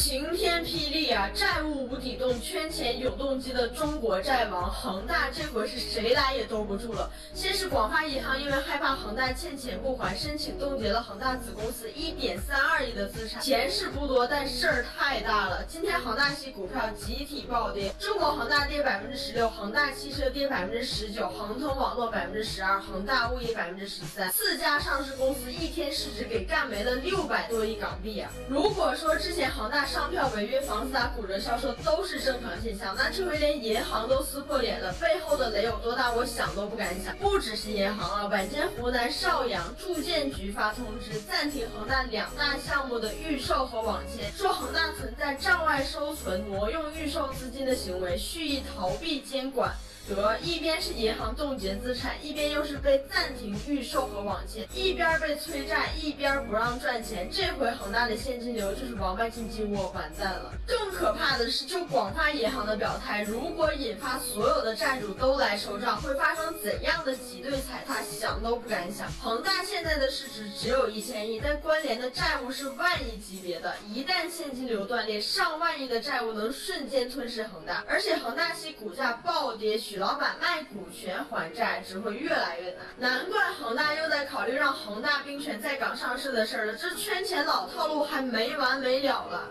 晴天霹雳啊！债务无底洞，圈钱永动机的中国债王恒大，这回是谁来也兜不住了。先是广发银行因为害怕恒大欠钱不还，申请冻结了恒大子公司1.32亿的资产。钱是不多，但事儿太大了。今天恒大系股票集体暴跌，中国恒大跌16%，恒大汽车跌19%，恒通网络12%，恒大物业13%。4家上市公司一天市值给干没了600多亿港币啊！如果说之前恒大商票违约、房子打骨折销售都是正常现象，那这回连银行都撕破脸了，背后的雷有多大，我想都不敢想。不只是银行啊，晚间湖南邵阳住建局发通知，暂停恒大2大项目的预售和网签，说恒大存在账外收存、挪用预售资金的行为，蓄意逃避监管。一边是银行冻结资产，一边又是被暂停预售和网签，一边被催债，一边不让赚钱。这回恒大的现金流就是王八进鸡窝，完蛋了。更可怕的是，就广发银行的表态，如果引发所有的债主都来收账，会发生怎样的挤兑踩踏，想都不敢想。恒大现在的市值只有1000亿，但关联的债务是万亿级别的，一旦现金流断裂，上万亿的债务能瞬间吞噬恒大，而且恒大系股价暴跌，许老板卖股权还债只会越来越难。难怪恒大又在考虑让恒大冰泉在港上市的事了，这圈钱老套路还没完没了了。